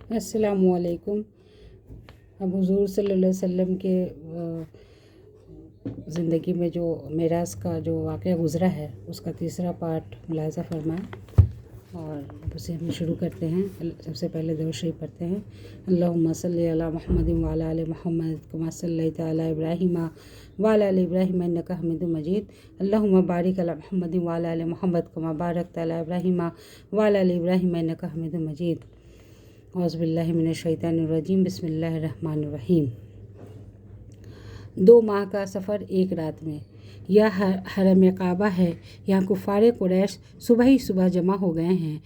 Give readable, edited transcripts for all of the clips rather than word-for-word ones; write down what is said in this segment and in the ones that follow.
अस्सलाम वालेकुम। अब हुज़ूर सल्लल्लाहु अलैहि वसल्लम के ज़िंदगी में जो मेराज का जो वाक़या गुज़रा है उसका तीसरा पार्ट मुलाहिज़ा फरमाएं और उसे हम शुरू करते हैं। सबसे पहले दुरूद शरीफ पढ़ते हैं। अल्लाहुम्मा सल्लि अला मुहम्मदिन व अला आलि मुहम्मद कमा सल्लैता अला इब्राहीम व अला आलि इब्राहीम इन्नका हमीदुम मजीद। अल्लाहुम्मा बारिक अला मुहम्मदिन व अला आलि मुहम्मद कमा बारकता अला इब्राहीम व अला आलि इब्राहीम इन्नका हमीदुम मजीद। औज़ु बिल्लाहि मिनश शैतानिर रजीम। बिस्मिल्लाहिर रहमानिर रहीम। 2 माह का सफ़र एक रात में। यह हरम काबा है। यहाँ कुफ़ार कुरैश सुबह ही सुबह जमा हो गए हैं।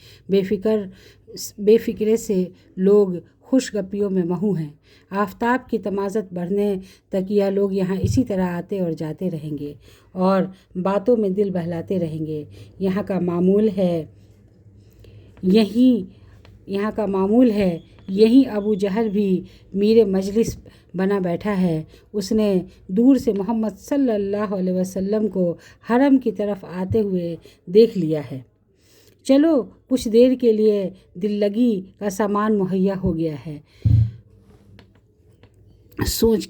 बेफ़िक्रे से लोग खुशगपियों में महू हैं। आफ़ताब की तमाज़त बढ़ने तक यह लोग यहाँ इसी तरह आते और जाते रहेंगे और बातों में दिल बहलाते रहेंगे। यहाँ का मामूल है यही अबू जहल भी मीरे मजलिस बना बैठा है। उसने दूर से मोहम्मद सल्लल्लाहु अलैहि वसल्लम को हरम की तरफ आते हुए देख लिया है। चलो कुछ देर के लिए दिल्लगी का सामान मुहैया हो गया है। सोच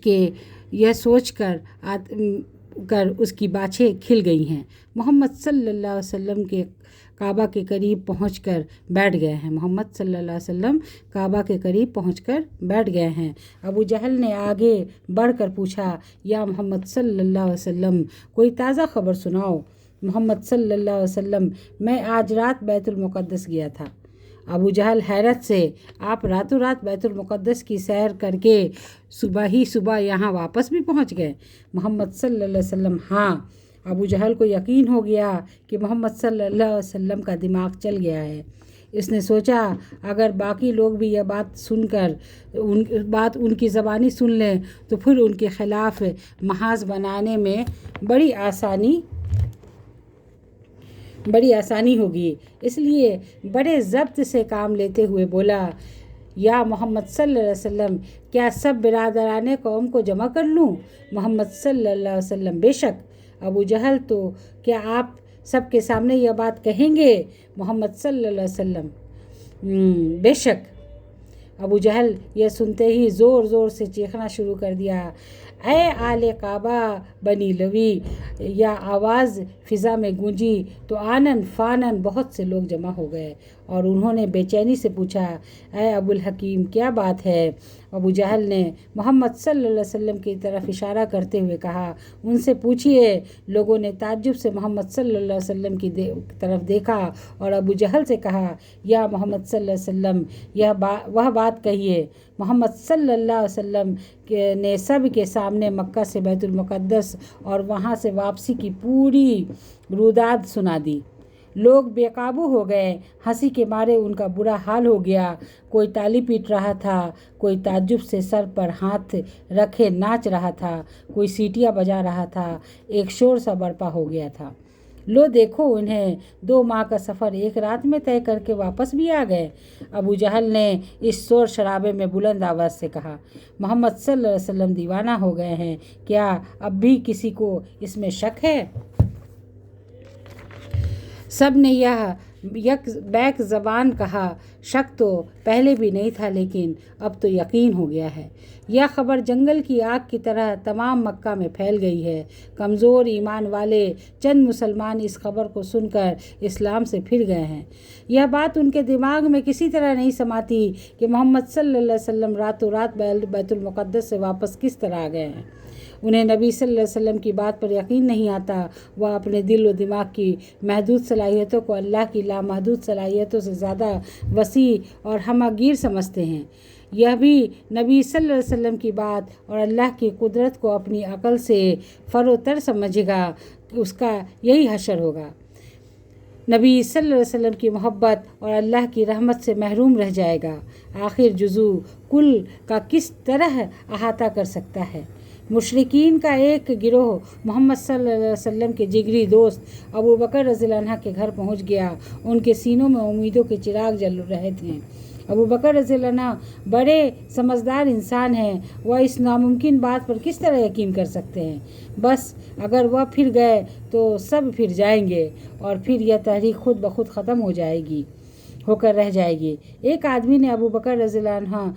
कर उसकी बाछें खिल गई हैं। मोहम्मद सल्लल्लाहु अलैहि वसल्लम के काबा के करीब पहुंचकर बैठ गए हैं। अबू जहल ने आगे बढ़कर पूछा, या मोहम्मद सल्लल्लाहु अलैहि वसल्लम, कोई ताज़ा खबर सुनाओ। मोहम्मद सल्लल्लाहु अलैहि वसल्लम, मैं आज रात बैतुल मुक़द्दस गया था। अबू जहल हैरत से, आप रातों रात बैतुल मुक़द्दस की सैर करके सुबह ही सुबह यहाँ वापस भी पहुँच गए। मोहम्मद सल्लल्लाहु अलैहि वसल्लम, हाँ। अबू जहल को यकीन हो गया कि मोहम्मद सल्लल्लाहु अलैहि वसल्लम का दिमाग चल गया है। इसने सोचा, अगर बाकी लोग भी यह बात उनकी ज़बानी सुन लें तो फिर उनके ख़िलाफ़ महाज़ बनाने में बड़ी आसानी होगी। इसलिए बड़े ज़ब्त से काम लेते हुए बोला, या मोहम्मद सल्लल्लाहु अलैहि वसल्लम, क्या सब बिरादराने कौम को जमा कर लूँ? मोहम्मद सल्लल्लाहु अलैहि वसल्लम, बेशक। अबू जहल, तो क्या आप सबके सामने यह बात कहेंगे? मोहम्मद सल्लल्लाहु अलैहि वसल्लम, बेशक। अबू जहल यह सुनते ही ज़ोर ज़ोर से चीखना शुरू कर दिया, ऐ आले काबा बनी लवी। यह आवाज़ फ़िज़ा में गूंजी तो आनन फ़ानन बहुत से लोग जमा हो गए और उन्होंने बेचैनी से पूछा, ऐ अबुल हकीम, क्या बात है? अबू जहल ने मोहम्मद सल्लल्लाहु अलैहि वसल्लम की तरफ इशारा करते हुए कहा, उनसे पूछिए। लोगों ने ताज्जुब से मोहम्मद सल्लल्लाहु अलैहि वसल्लम की तरफ देखा और अबू जहल से कहा, या मोहम्मद सल्लल्लाहु अलैहि वसल्लम, वह बात कहिए। मोहम्मद सल्लल्लाहु अलैहि वसल्लम ने सब के सामने मक्का से बैतुल मुक़द्दस और वहाँ से वापसी की पूरी रुदाद सुना दी। लोग बेकाबू हो गए। हंसी के मारे उनका बुरा हाल हो गया। कोई ताली पीट रहा था, कोई ताज्जुब से सर पर हाथ रखे नाच रहा था, कोई सीटियाँ बजा रहा था। एक शोर सा बर्पा हो गया था। लो देखो, उन्हें 2 माह का सफ़र एक रात में तय करके वापस भी आ गए। अबू जहल ने इस शोर शराबे में बुलंद आवाज़ से कहा, मोहम्मद सल्लल्लाहु अलैहि वसल्लम दीवाना हो गए हैं क्या? अब भी किसी को इसमें शक है? सब ने यह बैक ज़बान कहा, शक तो पहले भी नहीं था लेकिन अब तो यकीन हो गया है। यह खबर जंगल की आग की तरह तमाम मक्का में फैल गई है। कमज़ोर ईमान वाले चंद मुसलमान इस खबर को सुनकर इस्लाम से फिर गए हैं। यह बात उनके दिमाग में किसी तरह नहीं समाती कि मोहम्मद सल्लल्लाहु अलैहि वसल्लम रातों रात बैतुल मुक़द्दस से वापस किस तरह आ गए हैं। उन्हें नबी सल्लल्लाहु अलैहि वसल्लम की बात पर यकीन नहीं आता। वह अपने दिल और दिमाग की महदूद सलाहियतों को अल्लाह की लामहदूद सलाहियतों से ज़्यादा वसी और हमगीर समझते हैं। यह भी नबी सल्लल्लाहु अलैहि वसल्लम की बात और अल्लाह की कुदरत को अपनी अकल से फरोतर समझेगा, उसका यही हशर होगा। नबी सल्लल्लाहु अलैहि वसल्लम की मोहब्बत और अल्लाह की रहमत से महरूम रह जाएगा। आखिर जुज़ू कुल का किस तरह अहाता कर सकता है? मुशरिकीन का एक गिरोह मोहम्मद सल्लल्लाहु अलैहि वसल्लम के जिगरी दोस्त अबू बकर रज़ियल्लाहु अन्हु के घर पहुंच गया। उनके सीनों में उम्मीदों के चिराग जल रहे थे। अबू बकर रज़ियल्लाहु अन्हु बड़े समझदार इंसान हैं। वह इस नामुमकिन बात पर किस तरह यकीन कर सकते हैं? बस अगर वह फिर गए तो सब फिर जाएंगे और फिर यह तहरीक खुद ब खुद ख़त्म हो जाएगी। होकर रह जाएगी। एक आदमी ने अबू बकर रज़ियल्लाहु अन्हु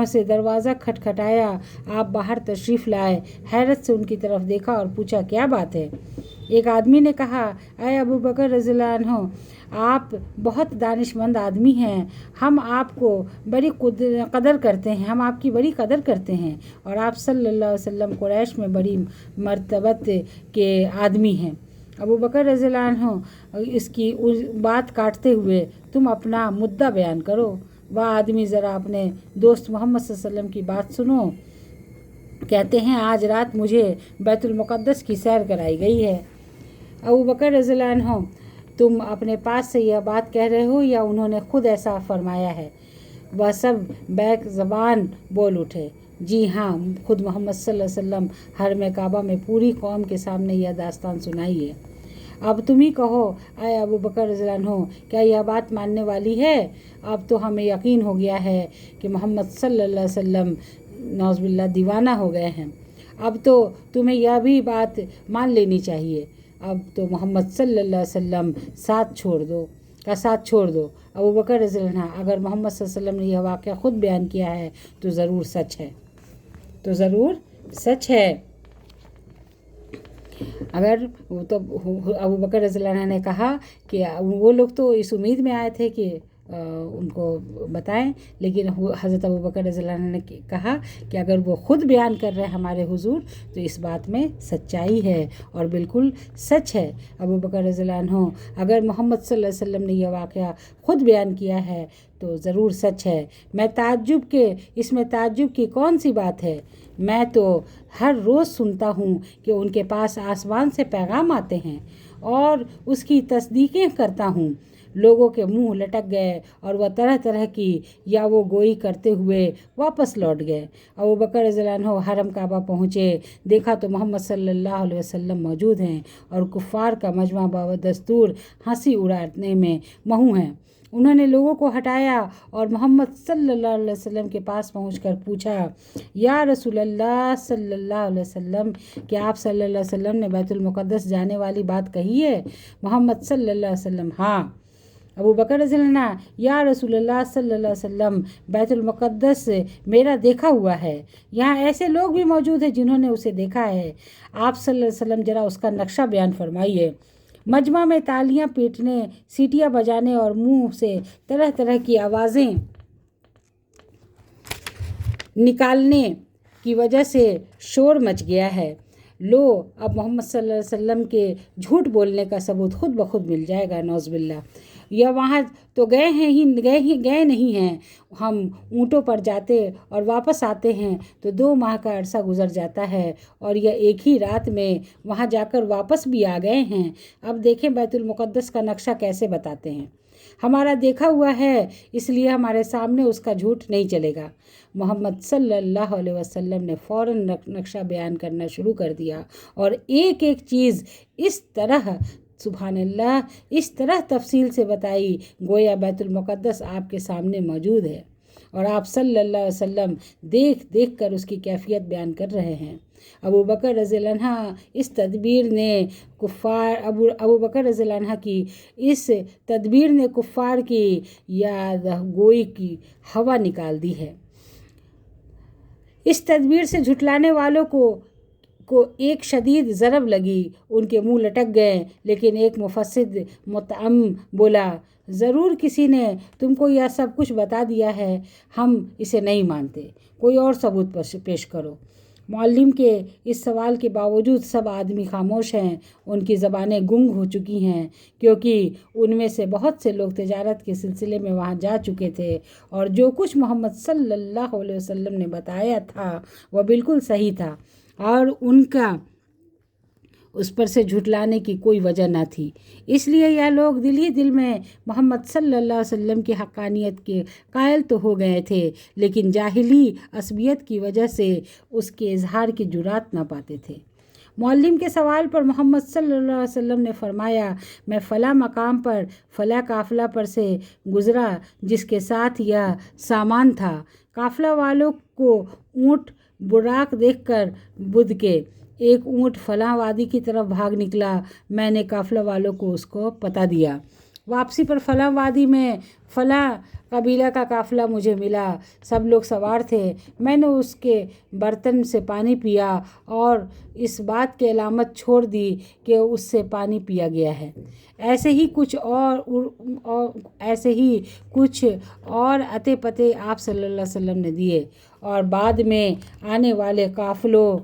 से दरवाज़ा खटखटाया। आप बाहर तशरीफ़ लाए। हैरत से उनकी तरफ देखा और पूछा, क्या बात है? एक आदमी ने कहा, अय अबू बकर रज़ियल्लाहु अन्हु, आप बहुत दानिशमंद आदमी हैं। हम आपको बड़ी कदर करते हैं, हम आपकी बड़ी कदर करते हैं, और आप सल्लल्लाहु अलैहि वसल्लम कुरैश में बड़ी मर्तबत के आदमी हैं। अबू बकर रज़ियल्लाहु अन्हु इसकी बात काटते हुए, तुम अपना मुद्दा बयान करो। वह आदमी, ज़रा अपने दोस्त मोहम्मद सल्लल्लाहु अलैहि वसल्लम की बात सुनो। कहते हैं, आज रात मुझे बैतुल मुक़द्दस की सैर कराई गई है। अबू बकर रज़ियल्लाहु अन्हु, तुम अपने पास से यह बात कह रहे हो या उन्होंने खुद ऐसा फरमाया है? वह सब बैक ज़बान बोल उठे, जी हाँ, खुद मोहम्मद सल्लल्लाहु अलैहि वसल्लम हरम काबा में पूरी कौम के सामने यह दास्तान सुनाई है। अब तुम ही कहो, अय अबू बकर रज़ियल्लाहु अन्हु, क्या यह बात मानने वाली है? अब तो हमें यकीन हो गया है कि मोहम्मद सल्लल्लाहु अलैहि वसल्लम नौज़ुबिल्लाह दीवाना हो गए हैं। अब तो तुम्हें यह भी बात मान लेनी चाहिए। अब तो मोहम्मद सल्लल्लाहु अलैहि वसल्लम साथ छोड़ दो। अबू बकर रज़ियल्लाहु अन्हु, अगर मोहम्मद सल्लल्लाहु अलैहि वसल्लम ने यह वाक़या खुद बयान किया है तो ज़रूर सच है। अगर तो अबू बकर रज़ियल्लाहु अन्हु ने कहा कि वो लोग तो इस उम्मीद में आए थे कि उनको बताएं, लेकिन हज़रत अबू बकर रज़ियल्लाहु अन्हु ने कहा कि अगर वो ख़ुद बयान कर रहे हैं हमारे हुजूर तो इस बात में सच्चाई है और बिल्कुल सच है। अबू बकर रज़ियल्लाहु अन्हु, अगर मोहम्मद सल्लल्लाहु अलैहि वसल्लम ने यह वाक़या ख़ुद बयान किया है तो ज़रूर सच है। इसमें ताज्जुब की कौन सी बात है? मैं तो हर रोज़ सुनता हूँ कि उनके पास आसमान से पैगाम आते हैं और उसकी तस्दीकें करता हूँ। लोगों के मुंह लटक गए और वह तरह तरह की या वो गोई करते हुए वापस लौट गए। अबू बकर रज़ियल्लाहु अन्हु हरम काबा पहुँचे, देखा तो मोहम्मद सल्लल्लाहु अलैहि वसल्लम मौजूद हैं और कुफ़ार का मजमा बदस्तूर हंसी उड़ाने में महू हैं। उन्होंने लोगों को हटाया और मोहम्मद सल्लल्लाहु अलैहि वसल्लम के पास पहुंचकर पूछा, या रसूलल्लाह सल्लल्लाहु अलैहि वसल्लम, क्या आप सल्लल्लाहु अलैहि वसल्लम ने बैतुल मुक़द्दस जाने वाली बात कही है? मोहम्मद सल्लल्लाहु अलैहि वसल्लम, हाँ। अबू बकर रज़ियल्लाहु अन्हु, या रसूलल्लाह सल्लल्लाहु अलैहि वसल्लम, बैतुल मुक़द्दस मेरा देखा हुआ है। यहाँ ऐसे लोग भी मौजूद हैं जिन्होंने उसे देखा है। आप सल्लल्लाहु अलैहि वसल्लम ज़रा उसका नक्शा बयान फरमाइए। मजमा में तालियां पीटने, सीटियां बजाने और मुंह से तरह तरह की आवाज़ें निकालने की वजह से शोर मच गया है। लो, अब मोहम्मद सल्लल्लाहु अलैहि वसल्लम के झूठ बोलने का सबूत खुद ब खुद मिल जाएगा, नौज़ुबिल्लाह। या वहाँ तो गए नहीं हैं। हम ऊँटों पर जाते और वापस आते हैं तो 2 माह का अरसा गुजर जाता है और यह एक ही रात में वहाँ जाकर वापस भी आ गए हैं। अब देखें बैतुल मुक़द्दस का नक्शा कैसे बताते हैं। हमारा देखा हुआ है, इसलिए हमारे सामने उसका झूठ नहीं चलेगा। मोहम्मद सल्लल्लाहु अलैहि वसल्लम ने फ़ौरन नक्शा बयान करना शुरू कर दिया और एक एक चीज़ इस तरह, सुभानअल्लाह, इस तरह तफसील से बताई गोया बैतुल मुक़द्दस आपके सामने मौजूद है और आप सल्लल्लाहु अलैहि वसल्लम देख देख कर उसकी कैफियत बयान कर रहे हैं। अबू बकर रज़ियल्लाहु अन्हु की इस तदबीर ने कुफ़ार की याद गोई की हवा निकाल दी है। इस तदबीर से झुटलाने वालों को एक शदीद ज़रब लगी, उनके मुंह लटक गए। लेकिन एक मुफस्सिर मुतअम बोला, ज़रूर किसी ने तुमको यह सब कुछ बता दिया है, हम इसे नहीं मानते, कोई और सबूत पेश करो। मुअल्लिम के इस सवाल के बावजूद सब आदमी खामोश हैं। उनकी ज़बानें गुंग हो चुकी हैं क्योंकि उनमें से बहुत से लोग तिजारत के सिलसिले में वहाँ जा चुके थे और जो कुछ मोहम्मद सल्लल्लाहु अलैहि वसल्लम ने बताया था वह बिल्कुल सही था और उनका उस पर से झुटलाने की कोई वजह न थी। इसलिए यह लोग दिल ही दिल में मोहम्मद सल्लल्लाहु अलैहि वसल्लम की हक़ानियत के कायल तो हो गए थे, लेकिन जाहिली असबियत की वजह से उसके इजहार की जुरात न पाते थे। मुअल्लिम के सवाल पर मोहम्मद सल्लल्लाहु अलैहि वसल्लम ने फरमाया, मैं फ़ला मकाम पर फ़ला काफ़िला पर से गुज़रा जिसके साथ यह सामान था। काफ़िला वालों को ऊँट बुराक देखकर बुध के एक ऊँट फलां वादी की तरफ भाग निकला। मैंने काफ़िला वालों को उसको पता दिया। वापसी पर फलां वादी में फलां कबीला का काफ़िला मुझे मिला, सब लोग सवार थे। मैंने उसके बर्तन से पानी पिया और इस बात की अलामत छोड़ दी कि उससे पानी पिया गया है। ऐसे ही कुछ और अते पते आप सल्लल्लाहु अलैहि वसल्लम ने दिए और बाद में आने वाले काफ़िलों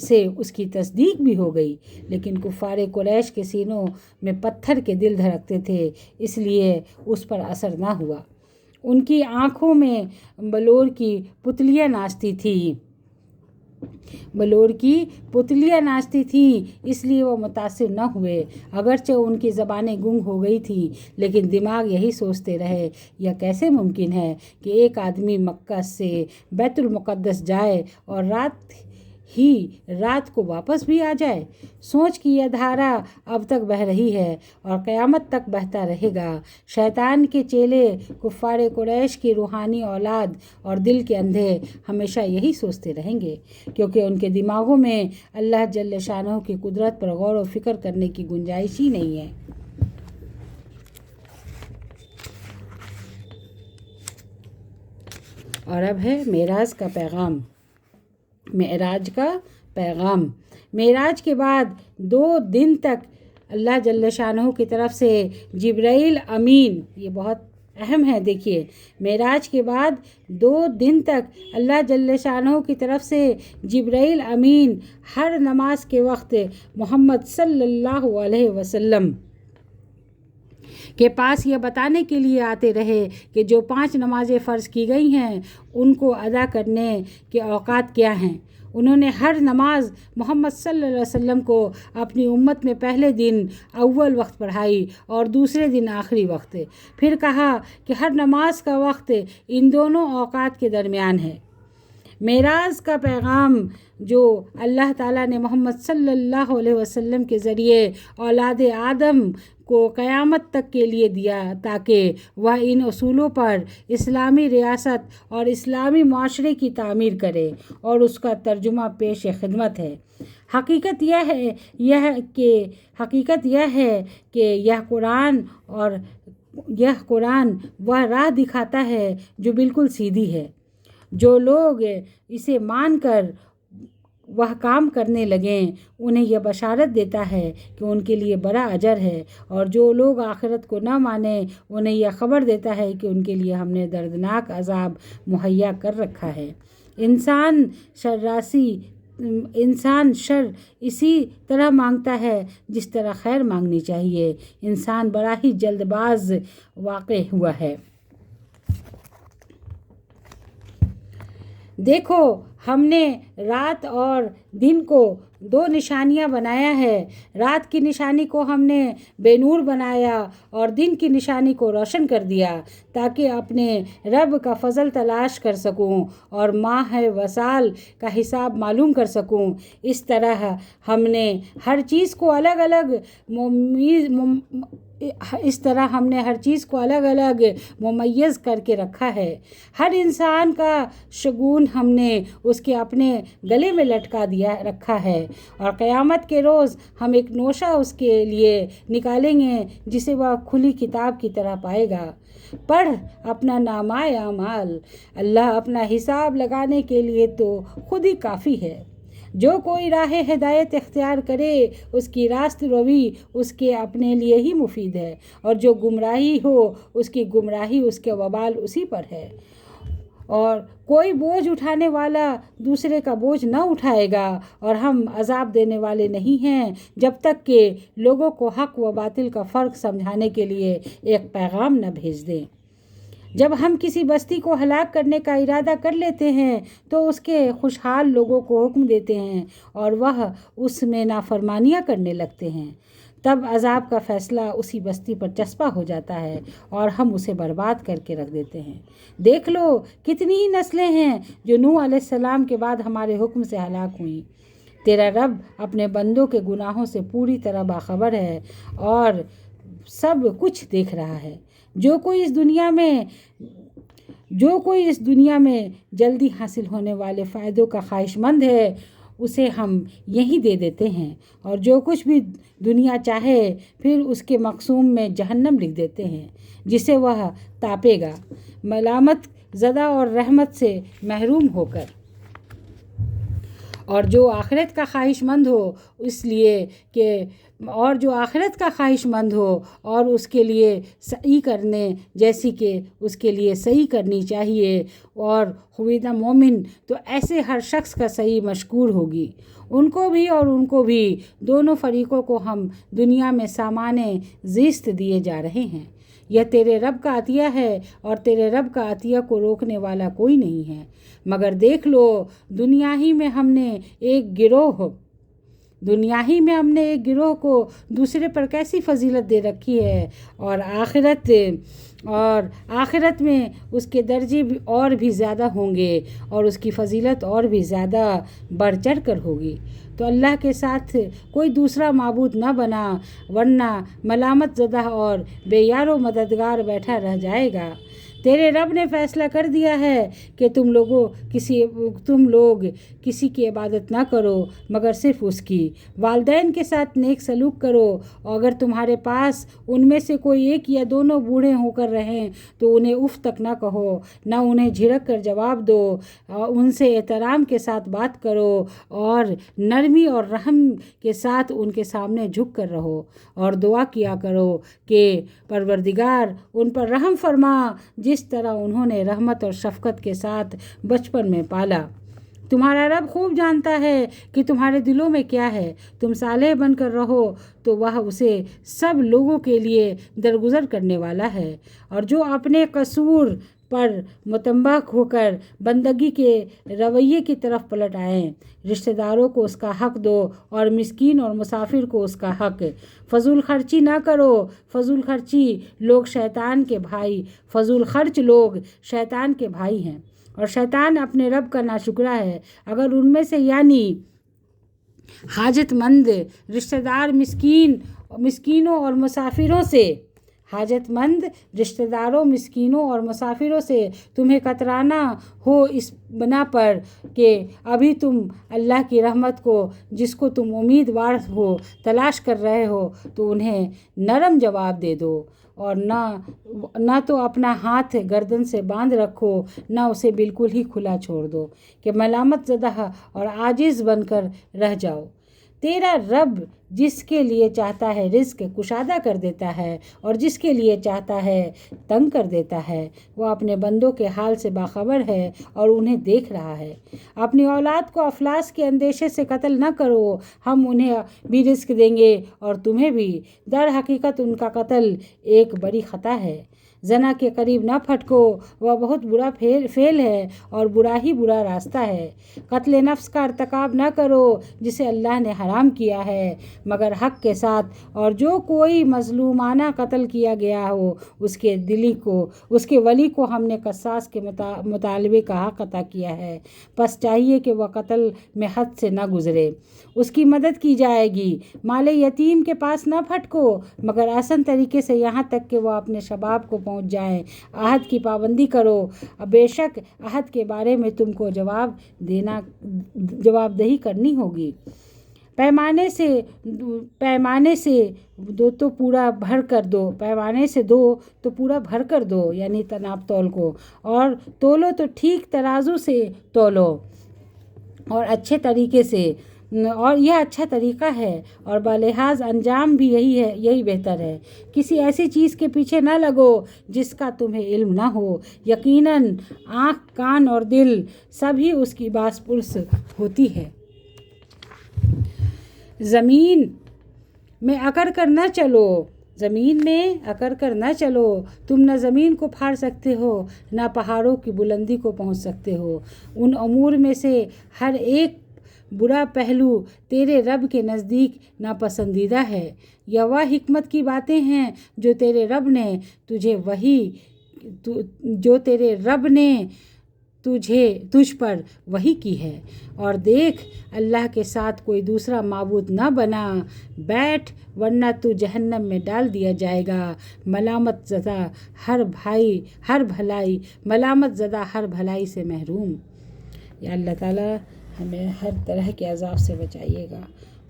से उसकी तस्दीक भी हो गई। लेकिन कुफ़ारे कुरैश के सीनों में पत्थर के दिल धड़कते थे, इसलिए उस पर असर ना हुआ। उनकी आँखों में बलौर की पुतलियाँ नाचती थीं, इसलिए वो मुतासिर न हुए। अगरचे उनकी ज़बानें गुंग हो गई थीं, लेकिन दिमाग यही सोचते रहे, यह कैसे मुमकिन है कि एक आदमी मक्का से बैतुल मुक़द्दस जाए और रात को वापस भी आ जाए। सोच की यह धारा अब तक बह रही है और क़यामत तक बहता रहेगा। शैतान के चेले, कुफ़ारे कुरैश की रूहानी औलाद और दिल के अंधे हमेशा यही सोचते रहेंगे, क्योंकि उनके दिमागों में अल्लाह जल्ल शानहू की कुदरत पर गौर व फिक्र करने की गुंजाइश ही नहीं है। और अब है मेराज का पैगाम। मेराज के बाद 2 दिन तक अल्लाह जल्ल शानहू की तरफ से जिब्राइल अमीन, ये बहुत अहम है, देखिए, मेराज के बाद 2 दिन तक अल्लाह जल्ल शानहू की तरफ से जिब्राइल अमीन हर नमाज के वक्त मोहम्मद सल्लल्लाहु अलैहि वसल्लम के पास यह बताने के लिए आते रहे कि जो 5 नमाज़ें फ़र्ज़ की गई हैं उनको अदा करने के औक़ात क्या हैं। उन्होंने हर नमाज मोहम्मद सल्लल्लाहु अलैहि वसल्लम को अपनी उम्मत में पहले दिन अव्वल वक्त पढ़ाई और दूसरे दिन आखिरी वक्त। फिर कहा कि हर नमाज का वक्त इन दोनों औक़ात के दरमियान है। मेराज का पैगाम जो अल्लाह ताला ने मोहम्मद सल्लल्लाहु अलैहि वसल्लम के ज़रिए औलाद आदम को क़यामत तक के लिए दिया, ताकि वह इन उसूलों पर इस्लामी रियासत और इस्लामी माशरे की तामीर करे, और उसका तर्जुमा पेश खिदमत है। हकीकत यह है कि यह कुरान वह राह दिखाता है जो बिल्कुल सीधी है। जो लोग इसे मानकर वह काम करने लगें, उन्हें यह बशारत देता है कि उनके लिए बड़ा अजर है, और जो लोग आखिरत को न माने, उन्हें यह खबर देता है कि उनके लिए हमने दर्दनाक अजाब मुहैया कर रखा है। इंसान शर इसी तरह मांगता है जिस तरह खैर मांगनी चाहिए। इंसान बड़ा ही जल्दबाज वाक़ हुआ है। देखो, हमने रात और दिन को 2 निशानियां बनाया है। रात की निशानी को हमने बेनूर बनाया और दिन की निशानी को रोशन कर दिया, ताकि अपने रब का फ़ज़ल तलाश कर सकूं और माह वसाल का हिसाब मालूम कर सकूं। इस तरह हमने हर चीज़ को अलग अलग मुमय्यज़ करके रखा है। हर इंसान का शगुन हमने उसके अपने गले में रखा है, और क़यामत के रोज़ हम एक नोशा उसके लिए निकालेंगे जिसे वह खुली किताब की तरह पाएगा। पढ़ अपना नामाए अमाल। अल्लाह अपना हिसाब लगाने के लिए तो खुद ही काफ़ी है। जो कोई राह हिदायत इख्तियार करे, उसकी रास्त रवी उसके अपने लिए ही मुफीद है, और जो गुमराही हो उसकी गुमराही, उसके वबाल उसी पर है। और कोई बोझ उठाने वाला दूसरे का बोझ न उठाएगा, और हम अजाब देने वाले नहीं हैं जब तक कि लोगों को हक़ व बातिल का फ़र्क समझाने के लिए एक पैगाम न भेज दें। जब हम किसी बस्ती को हलाक करने का इरादा कर लेते हैं तो उसके खुशहाल लोगों को हुक्म देते हैं और वह उसमें नाफरमानियाँ करने लगते हैं। तब अजाब का फ़ैसला उसी बस्ती पर चस्पा हो जाता है और हम उसे बर्बाद करके रख देते हैं। देख लो, कितनी ही नस्लें हैं जो नूह अलैहिस्सलाम के बाद हमारे हुक्म से हलाक हुई। तेरा रब अपने बंदों के गुनाहों से पूरी तरह बाखबर है और सब कुछ देख रहा है। जो कोई इस दुनिया में जल्दी हासिल होने वाले फ़ायदों का ख्वाहिशमंद है, اسے ہم یہیں دے دیتے ہیں، اور جو کچھ بھی دنیا چاہے پھر اس کے مقسوم میں جہنم لکھ دیتے ہیں جسے وہ تاپے گا، ملامت زدہ اور رحمت سے محروم ہو کر۔ اور جو آخرت کا خواہش مند ہو اور اس کے لیے صحیح کرنے جیسی کہ اس کے لیے صحیح کرنی چاہیے، اور خویدہ مومن تو ایسے ہر شخص کا صحیح مشکور ہوگی۔ ان کو بھی دونوں فریقوں کو ہم دنیا میں سامان زیست دیے جا رہے ہیں۔ یہ تیرے رب کا عطیہ ہے، اور تیرے رب کا عطیہ کو روکنے والا کوئی نہیں ہے۔ مگر دیکھ لو، دنیا ہی میں ہم نے ایک گروہ کو دوسرے پر کیسی فضیلت دے رکھی ہے، اور آخرت میں اس کے درجے اور بھی زیادہ ہوں گے، اور اس کی فضیلت اور بھی زیادہ بڑھ چڑھ کر ہوگی۔ تو اللہ کے ساتھ کوئی دوسرا معبود نہ بنا، ورنہ ملامت زدہ اور بے یار و مددگار بیٹھا رہ جائے گا۔ تیرے رب نے فیصلہ کر دیا ہے کہ تم لوگ کسی کی عبادت نہ کرو مگر صرف اس کی۔ والدین کے ساتھ نیک سلوک کرو، اور اگر تمہارے پاس ان میں سے کوئی ایک یا دونوں بوڑھے ہو کر رہیں تو انہیں اف تک نہ کہو، نہ انہیں جھڑک کر جواب دو، ان سے احترام کے ساتھ بات کرو، اور نرمی اور رحم کے ساتھ ان کے سامنے جھک کر رہو، اور دعا کیا کرو کہ پروردگار ان پر رحم فرما جس طرح انہوں نے رحمت اور شفقت کے ساتھ بچپن میں پالا۔ تمہارا رب خوب جانتا ہے کہ تمہارے دلوں میں کیا ہے۔ تم صالح بن کر رہو تو وہ اسے سب لوگوں کے لیے درگزر کرنے والا ہے۔ اور جو اپنے قصور پر متنبہ ہو کر بندگی کے رویے کی طرف پلٹ آئیں، رشتہ داروں کو اس کا حق دو، اور مسکین اور مسافر کو اس کا حق۔ فضول خرچی نہ کرو، فضول خرچ لوگ شیطان کے بھائی ہیں، اور شیطان اپنے رب کا ناشکرا ہے۔ اگر ان میں سے یعنی حاجت مند رشتہ دار مسکینوں اور مسافروں سے تمہیں کترانا ہو اس بنا پر کہ ابھی تم اللہ کی رحمت کو جس کو تم امیدوار ہو تلاش کر رہے ہو، تو انہیں نرم جواب دے دو، اور نہ تو اپنا ہاتھ گردن سے باندھ رکھو، نہ اسے بالکل ہی کھلا چھوڑ دو کہ ملامت زدہ اور عاجز بن کر رہ جاؤ۔ تیرا رب جس کے لیے چاہتا ہے رزق کشادہ کر دیتا ہے، اور جس کے لیے چاہتا ہے تنگ کر دیتا ہے۔ وہ اپنے بندوں کے حال سے باخبر ہے اور انہیں دیکھ رہا ہے۔ اپنی اولاد کو افلاس کے اندیشے سے قتل نہ کرو، ہم انہیں بھی رزق دیں گے اور تمہیں بھی۔ در حقیقت ان کا قتل ایک بڑی خطا ہے۔ زنا کے قریب نہ پھٹکو، وہ بہت برا فعل ہے اور برا راستہ ہے۔ قتل نفس کا ارتکاب نہ کرو جسے اللہ نے حرام کیا ہے مگر حق کے ساتھ، اور جو کوئی مظلومانہ قتل کیا گیا ہو اس کے ولی کو ہم نے قصاص کے مطالبے کا حق عطا کیا ہے، پس چاہیے کہ وہ قتل میں حد سے نہ گزرے، اس کی مدد کی جائے گی۔ مال یتیم کے پاس نہ پھٹکو مگر آسان طریقے سے، یہاں تک کہ وہ اپنے شباب کو پہنچ جائیں۔ عہد کی پابندی کرو، بے شک عہد کے بارے میں تم کو جواب دہی کرنی ہوگی۔ پیمانے سے دو تو پورا بھر کر دو، یعنی تناب تول کو، اور تولو تو ٹھیک ترازو سے تولو، اور اچھے طریقے سے، اور یہ اچھا طریقہ ہے، اور بلحاظ انجام بھی یہی بہتر ہے۔ کسی ایسی چیز کے پیچھے نہ لگو جس کا تمہیں علم نہ ہو، یقیناً آنکھ، کان اور دل سبھی اس کی باس پرس ہوتی ہے۔ زمین میں اکڑ کر نہ چلو، تم نہ زمین کو پھاڑ سکتے ہو نہ پہاڑوں کی بلندی کو پہنچ سکتے ہو۔ ان امور میں سے ہر ایک برا پہلو تیرے رب کے نزدیک ناپسندیدہ ہے۔ یہ وہ حکمت کی باتیں ہیں جو تیرے رب نے تجھ پر وحی کی ہے۔ اور دیکھ، اللہ کے ساتھ کوئی دوسرا معبود نہ بنا بیٹھ، ورنہ تو جہنم میں ڈال دیا جائے گا۔ ملامت زدہ ہر بھلائی سے محروم۔ یا اللہ تعالیٰ ہمیں ہر طرح کے عذاب سے بچائیے گا،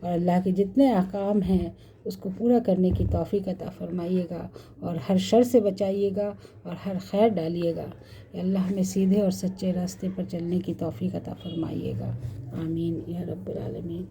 اور اللہ کے جتنے احکام ہیں اس کو پورا کرنے کی توفیق عطا فرمائیے گا، اور ہر شر سے بچائیے گا اور ہر خیر ڈالیے گا۔ یا اللہ ہمیں سیدھے اور سچے راستے پر چلنے کی توفیق عطا فرمائیے گا، آمین یا رب العالمین۔